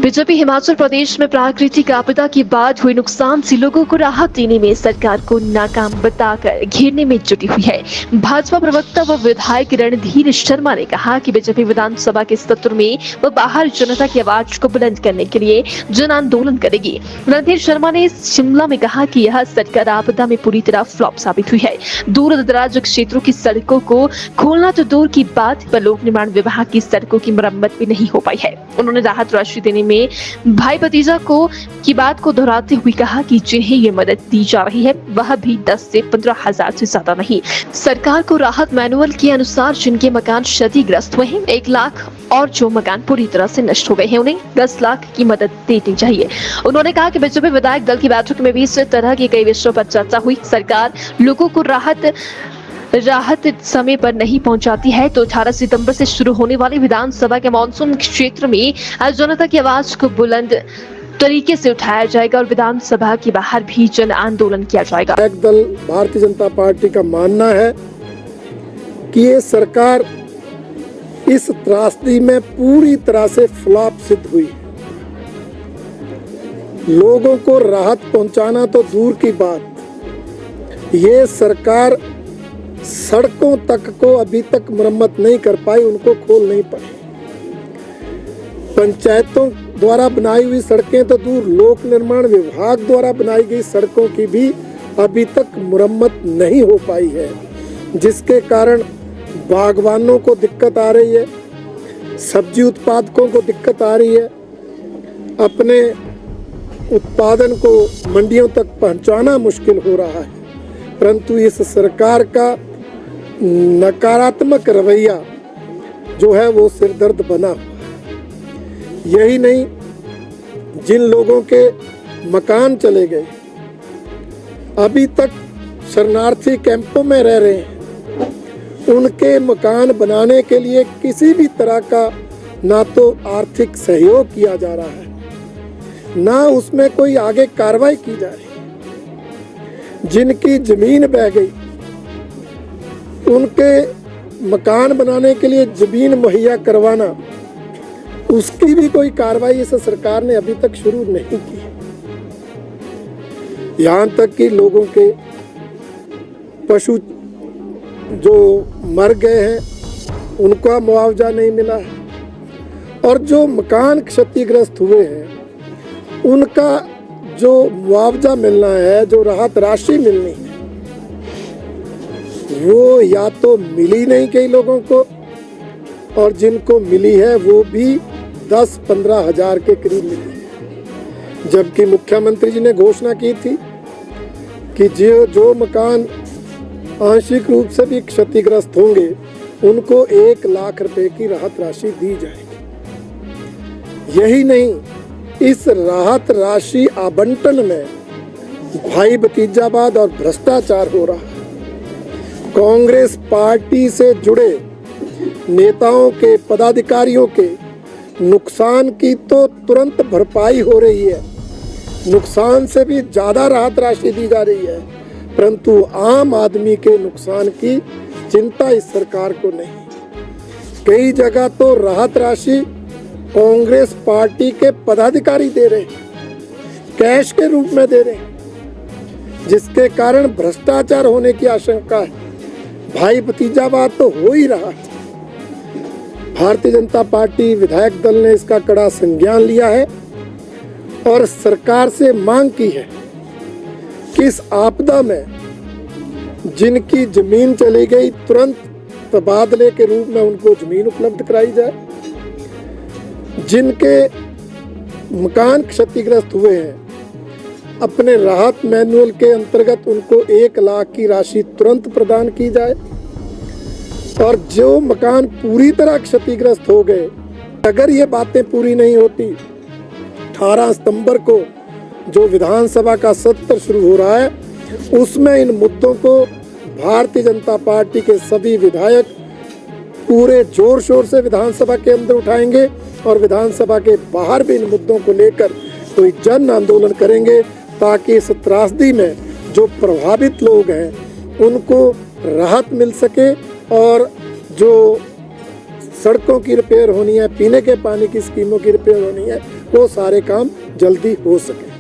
BJP Himachal Pradesh में प्राकृतिक आपदा के बाद हुए नुकसान से लोगों को राहत देने में सरकार को नाकाम बताकर घेरने में जुटी हुई है। भाजपा प्रवक्ता व विधायक रणधीर शर्मा ने कहा कि बीजेपी विधानसभा के सत्र में व बाहर जनता की आवाज को बुलंद करने के लिए जन आंदोलन करेगी। रणधीर शर्मा ने शिमला में कहा कि यह सरकार आपदा में पूरी तरह फ्लॉप साबित हुई है। दूर दराज क्षेत्रों की सड़कों को खोलना तो दूर की बात, पर लोक निर्माण विभाग की सड़कों की मरम्मत भी नहीं हो पाई है। उन्होंने राहत राशि देने में भाई भतीजा की बात को दोहराते हुए कहा कि जिन्हें ये मदद दी जा रही है वह भी 10 से 15 हजार से ज्यादा नहीं। सरकार को राहत मैनुअल के अनुसार जिनके मकान क्षतिग्रस्त हुए हैं 1 लाख और जो मकान पूरी तरह से नष्ट हो गए हैं उन्हें 10 लाख की मदद देनी चाहिए। उन्होंने कहा कि बीजेपी विधायक दल की बैठक में भी इस तरह के कई विषयों पर चर्चा हुई। सरकार लोगों को राहत समय पर नहीं पहुंचाती है तो 18 सितंबर से शुरू होने वाली विधानसभा के मानसून क्षेत्र में जनता की आवाज को बुलंद तरीके से उठाया जाएगा और विधानसभा के बाहर भी जन आंदोलन किया जाएगा। एक दल भारतीय जनता पार्टी का मानना है कि ये सरकार इस त्रासदी में पूरी तरह से फ्लॉप सिद्ध हुई। लोगों को राहत पहुंचाना तो दूर की बात, ये सरकार सड़कों तक को अभी तक मरम्मत नहीं कर पाई, उनको खोल नहीं पाई। पंचायतों द्वारा बनाई हुई सड़कें तो दूर, लोक निर्माण विभाग द्वारा बनाई गई सड़कों की भी अभी तक मरम्मत नहीं हो पाई है, जिसके कारण बागवानों को दिक्कत आ रही है, सब्जी उत्पादकों को दिक्कत आ रही है, अपने उत्पादन को मंडियों तक पहुंचाना मुश्किल हो रहा है। परंतु इस सरकार का नकारात्मक रवैया जो है वो सिरदर्द बना हुआ है। यही नहीं, जिन लोगों के मकान चले गए, अभी तक शरणार्थी कैंपों में रह रहे हैं, उनके मकान बनाने के लिए किसी भी तरह का ना तो आर्थिक सहयोग किया जा रहा है, ना उसमें कोई आगे कार्रवाई की जा रही। जिनकी जमीन बह गई, उनके मकान बनाने के लिए जमीन मुहैया करवाना, उसकी भी कोई कार्रवाई इस सरकार ने अभी तक शुरू नहीं की। यहाँ तक कि लोगों के पशु जो मर गए हैं उनका मुआवजा नहीं मिला है, और जो मकान क्षतिग्रस्त हुए हैं उनका जो मुआवजा मिलना है, जो राहत राशि मिलनी है, वो या तो मिली नहीं कई लोगों को, और जिनको मिली है वो भी 10-15 हजार के करीब मिली है। जबकि मुख्यमंत्री जी ने घोषणा की थी कि जो मकान आंशिक रूप से भी क्षतिग्रस्त होंगे उनको 1 लाख रुपए की राहत राशि दी जाएगी। यही नहीं, इस राहत राशि आवंटन में भाई भतीजावाद और भ्रष्टाचार हो रहा है। कांग्रेस पार्टी से जुड़े नेताओं के, पदाधिकारियों के नुकसान की तो तुरंत भरपाई हो रही है, नुकसान से भी ज्यादा राहत राशि दी जा रही है, परंतु आम आदमी के नुकसान की चिंता इस सरकार को नहीं। कई जगह तो राहत राशि कांग्रेस पार्टी के पदाधिकारी दे रहे हैं, कैश के रूप में दे रहे हैं, जिसके कारण भ्रष्टाचार होने की आशंका है। भाई भतीजावाद तो हो ही रहा है। भारतीय जनता पार्टी विधायक दल ने इसका कड़ा संज्ञान लिया है और सरकार से मांग की है कि इस आपदा में जिनकी जमीन चली गई तुरंत तबादले के रूप में उनको जमीन उपलब्ध कराई जाए, जिनके मकान क्षतिग्रस्त हुए हैं अपने राहत मैनुअल के अंतर्गत उनको 1 लाख की राशि तुरंत प्रदान की जाए, और जो मकान पूरी तरह क्षतिग्रस्त हो गए, अगर ये बातें पूरी नहीं होती, 18 सितंबर को जो विधानसभा का सत्र शुरू हो रहा है उसमें इन मुद्दों को भारतीय जनता पार्टी के सभी विधायक पूरे जोर शोर से विधानसभा के अंदर उठाएंगे और विधानसभा के बाहर भी इन मुद्दों को लेकर कोई जन आंदोलन करेंगे, ताकि इस त्रासदी में जो प्रभावित लोग हैं उनको राहत मिल सके, और जो सड़कों की रिपेयर होनी है, पीने के पानी की स्कीमों की रिपेयर होनी है, वो सारे काम जल्दी हो सके।